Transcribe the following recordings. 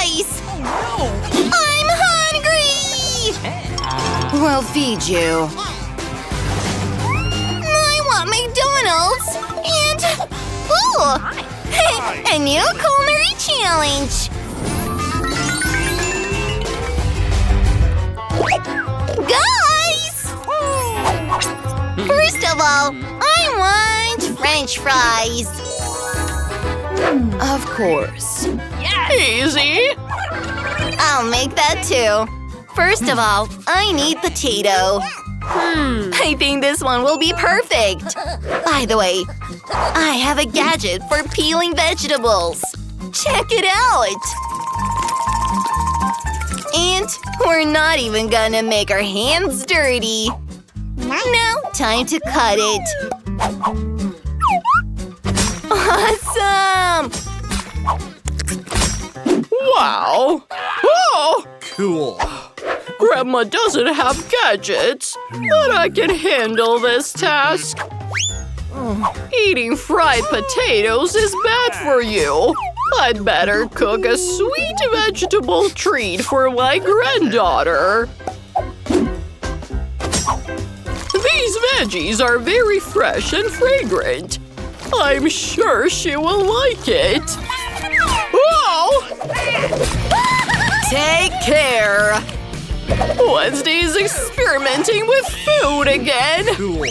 fries! I'm hungry! We'll feed you. I want McDonald's and… Ooh! A new culinary challenge! Guys! First of all, I want French fries. Of course. Easy! I'll make that too. First of all, I need potato. I think this one will be perfect. By the way, I have a gadget for peeling vegetables. Check it out! And we're not even gonna make our hands dirty. Now, time to cut it. Awesome! Wow! Oh! Cool. Grandma doesn't have gadgets, but I can handle this task. Eating fried potatoes is bad for you. I'd better cook a sweet vegetable treat for my granddaughter. These veggies are very fresh and fragrant. I'm sure she will like it. Whoa! Take care! Wednesday is experimenting with food again. Cool.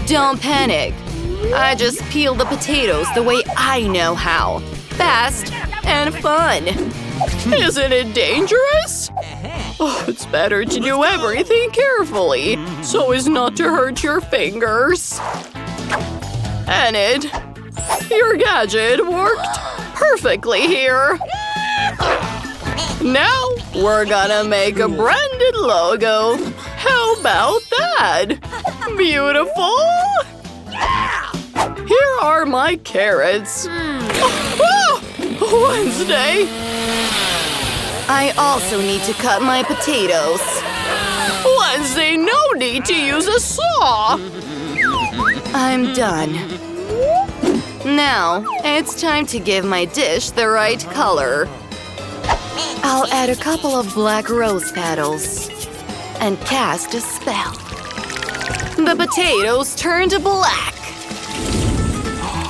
Don't panic. I just peel the potatoes the way I know how. Fast and fun. Isn't it dangerous? Oh, it's better to do everything carefully, so as not to hurt your fingers. Enid, your gadget worked perfectly here. Now, we're gonna make a branded logo. How about that? Beautiful! Here are my carrots. Wednesday! I also need to cut my potatoes. Wednesday, no need to use a saw! I'm done. Now, it's time to give my dish the right color. I'll add a couple of black rose petals and cast a spell. The potatoes turned black.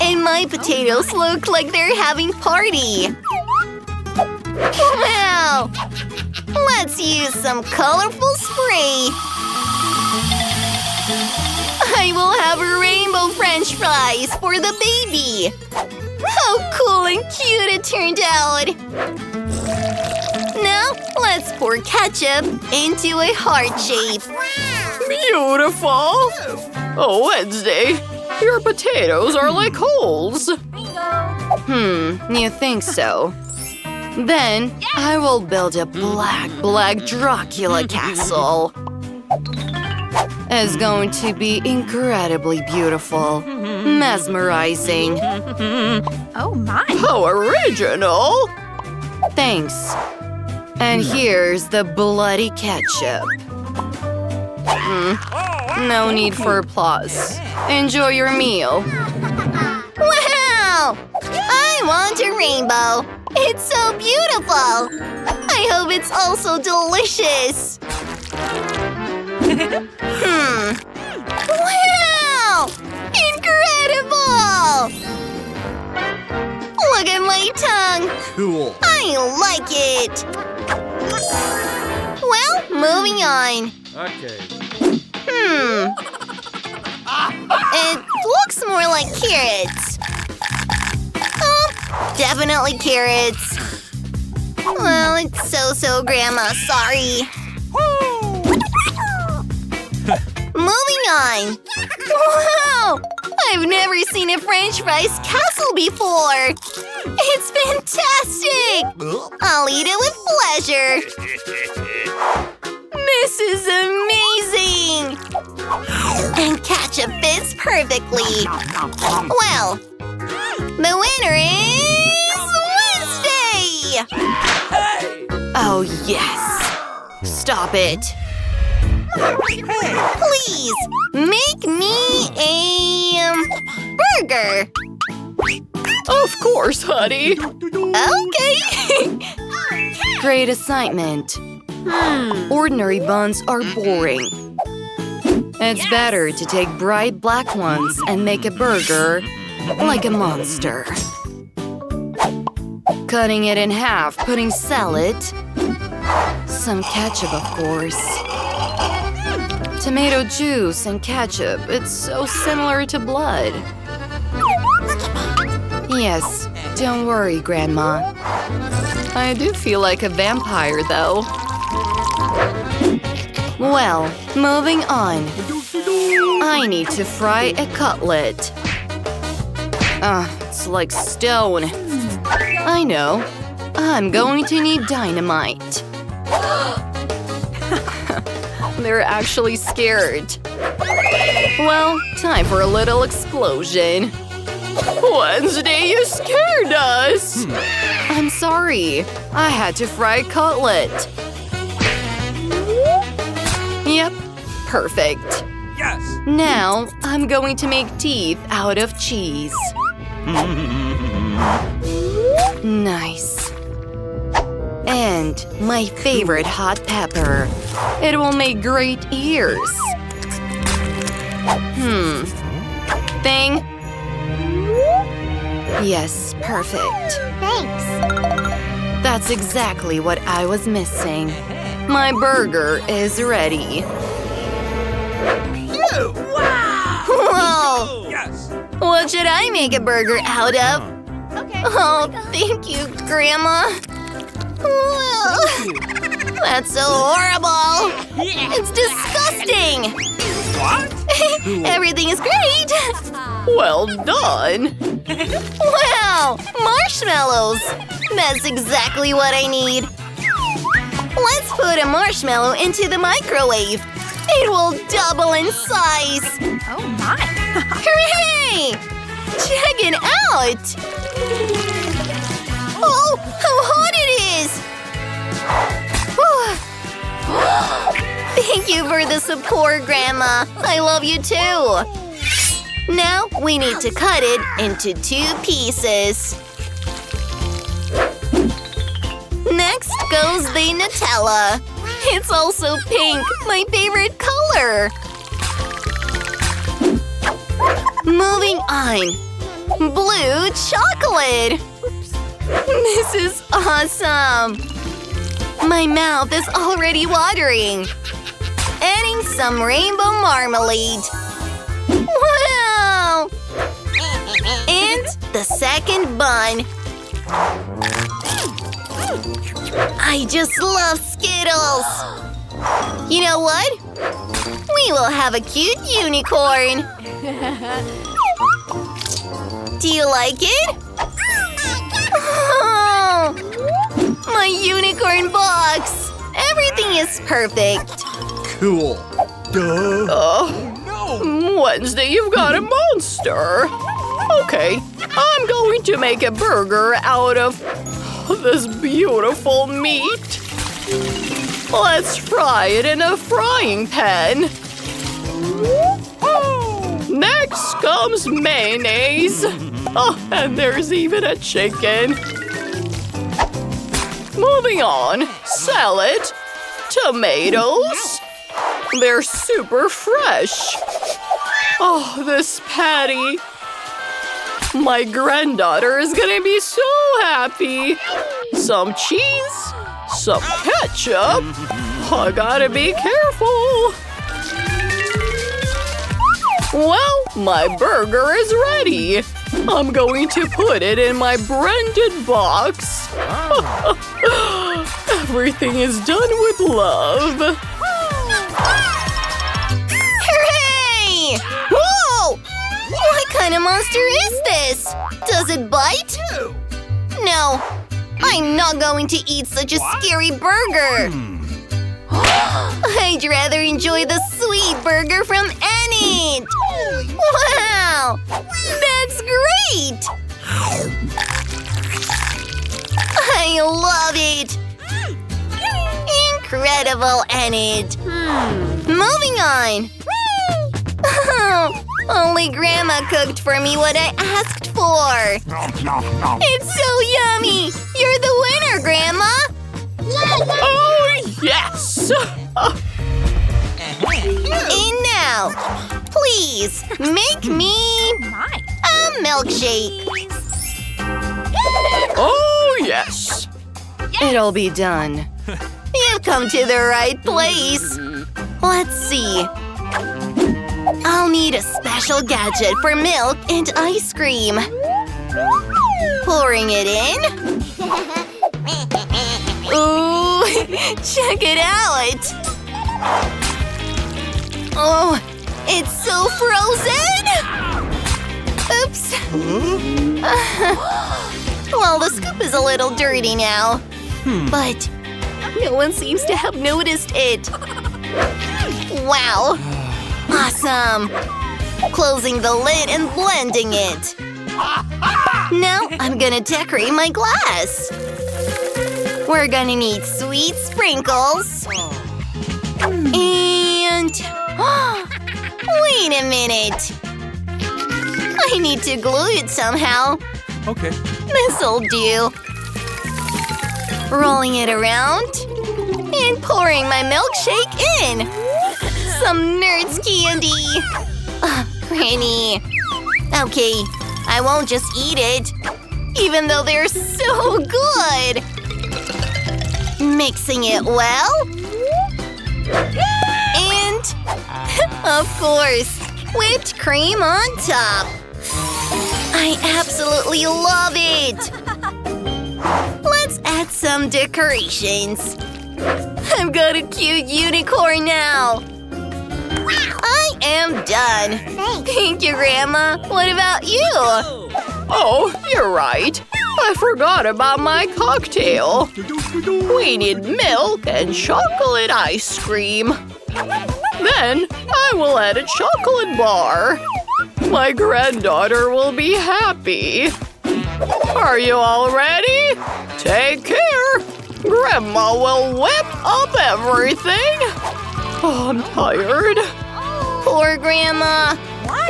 And my potatoes look like they're having a party. Wow! Let's use some colorful spray. I will have rainbow French fries for the baby. How cool and cute it turned out. Now, let's pour ketchup into a heart shape. Beautiful! Oh, Wednesday, your potatoes are like holes. You think so? Then, I will build a black Dracula castle. It's going to be incredibly beautiful. Mesmerizing. Oh my! How original! Thanks. And here's the bloody ketchup. No need for applause. Enjoy your meal. Wow! I want a rainbow. It's so beautiful. I hope it's also delicious. Wow! Incredible! Look at my tongue. Cool. I like it. Well, moving on. Okay. It looks more like carrots. Oh, definitely carrots. Well, it's so, Grandma. Sorry. Moving on. Wow! I've never seen a French fries castle before. It's fantastic. I'll eat it with pleasure. This is amazing! And ketchup fits perfectly. Well, the winner is Wednesday! Oh, yes. Stop it. Please, make me a burger. Of course, honey. Okay. Great assignment. Ordinary buns are boring. It's better to take bright black ones and make a burger like a monster. Cutting it in half, putting salad. Some ketchup, of course. Tomato juice and ketchup. It's so similar to blood. Yes, don't worry, Grandma. I do feel like a vampire, though. Well, moving on. I need to fry a cutlet. It's like stone. I know. I'm going to need dynamite. They're actually scared. Well, time for a little explosion. Wednesday, you scared us! I'm sorry. I had to fry a cutlet. Yep, perfect. Yes! Now, I'm going to make teeth out of cheese. Nice. And my favorite hot pepper. It will make great ears. Thing? Yes, perfect. Thanks. That's exactly what I was missing. My burger is ready. Wow! Whoa! Yes! What should I make a burger out of? Okay. Oh, thank you, Grandma. That's so horrible. It's disgusting. What? Everything is great. Well done! Wow, marshmallows. That's exactly what I need. Let's put a marshmallow into the microwave. It will double in size. Oh my! Hooray! Check it out! Oh, how hot it is! Thank you for the support, Grandma. I love you too. Now we need to cut it into 2 pieces. Next goes the Nutella. It's also pink, my favorite color. Moving on. Blue chocolate. This is awesome. My mouth is already watering. Adding some rainbow marmalade. Wow! And the second bun. I just love Skittles. You know what? We will have a cute unicorn. Do you like it? Oh, my unicorn box. Everything is perfect. Cool. Duh. Wednesday, you've got a monster! Okay, I'm going to make a burger out of this beautiful meat. Let's fry it in a frying pan. Next comes mayonnaise. Oh, and there's even a chicken. Moving on, salad, tomatoes. They're super fresh. Oh, this patty. My granddaughter is gonna be so happy. Some cheese, some ketchup. I gotta be careful. Well, my burger is ready. I'm going to put it in my branded box. Everything is done with love. Hooray! Whoa! What kind of monster is this? Does it bite? No, I'm not going to eat such a scary burger. I'd rather enjoy the sweet burger from Enid. Wow! That's great! I love it! Incredible, Enid! Moving on! Only Grandma cooked for me what I asked for! It's so yummy! You're the winner, Grandma! Oh, yes! And now, please, make me a milkshake. Oh, yes! It'll be done. You've come to the right place. Let's see. I'll need a special gadget for milk and ice cream. Pouring it in. Ooh, check it out. Oh, it's so frozen. Oops. Well, the scoop is a little dirty now. But no one seems to have noticed it. Wow. Awesome. Closing the lid and blending it. Now I'm gonna decorate my glass. We're gonna need sweet sprinkles. And… wait a minute. I need to glue it somehow. Okay. This'll do. Rolling it around. And pouring my milkshake in. Some nerds candy. Pretty. Okay, I won't just eat it. Even though they're so good. Mixing it well. And… of course, whipped cream on top. I absolutely love it! Let's add some decorations. I've got a cute unicorn now. I am done. Thank you, Grandma. What about you? Oh, you're right. I forgot about my cocktail. We need milk and chocolate ice cream. Then I will add a chocolate bar. My granddaughter will be happy. Are you all ready? Take care. Grandma will whip up everything. Oh, I'm tired. Poor Grandma.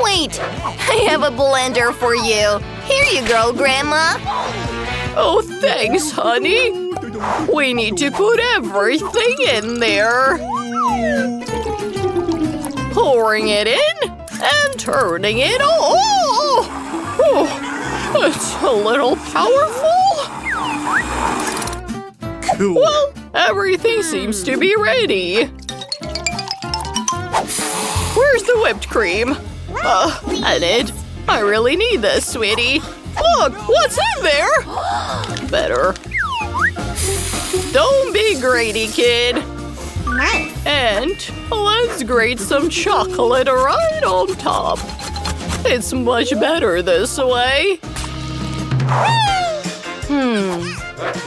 Wait, I have a blender for you. Here you go, Grandma. Oh, thanks, honey. We need to put everything in there. Pouring it in and turning it on. Oh, it's a little powerful. Cool. Well, everything seems to be ready. Where's the whipped cream? Enid, I really need this, sweetie. Look, what's in there? Better. Don't be greedy, kid. Nice. And let's grate some chocolate right on top. It's much better this way.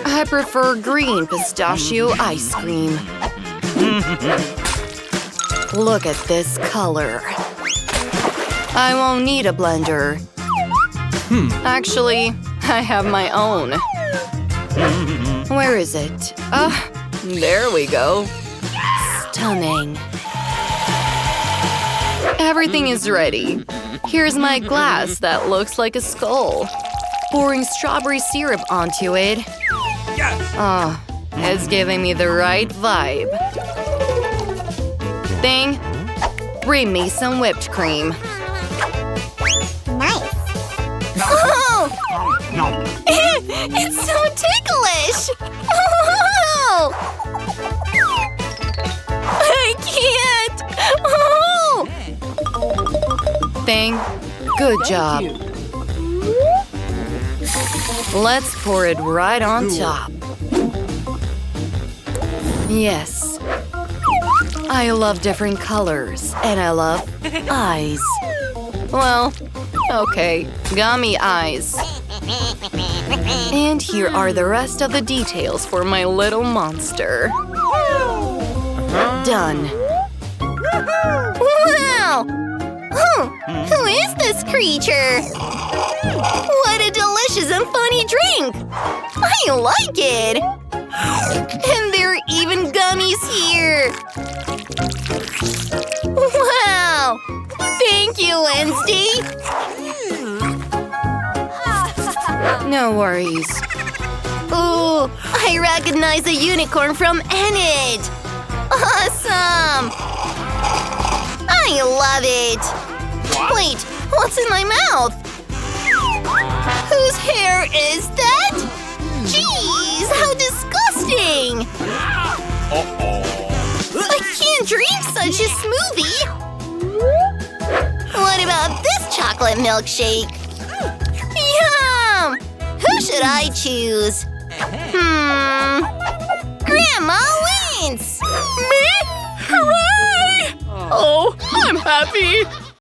I prefer green pistachio ice cream. Look at this color. I won't need a blender. Actually, I have my own. Where is it? There we go. Stunning. Everything is ready. Here's my glass that looks like a skull. Pouring strawberry syrup onto it. Yes. Oh, it's giving me the right vibe. Thing, bring me some whipped cream. Nice. Oh! It's so ticklish! Oh! I can't! Oh! Thing, good job. Let's pour it right on top. Yes. I love different colors, and I love eyes. Well, okay, gummy eyes. And here are the rest of the details for my little monster. Done. Wow! Who is this creature? What a delicious and funny drink! I like it! And there are even gummies here! Wow! Thank you, Wednesday! No worries. Ooh, Oh, I recognize a unicorn from Enid! Awesome! I love it! Wait, what's in my mouth? Whose hair is that? Jeez, how disgusting! I can't drink such a smoothie! What about this chocolate milkshake? Yum! Who should I choose? Grandma wins! Me? Hooray! Oh, I'm happy!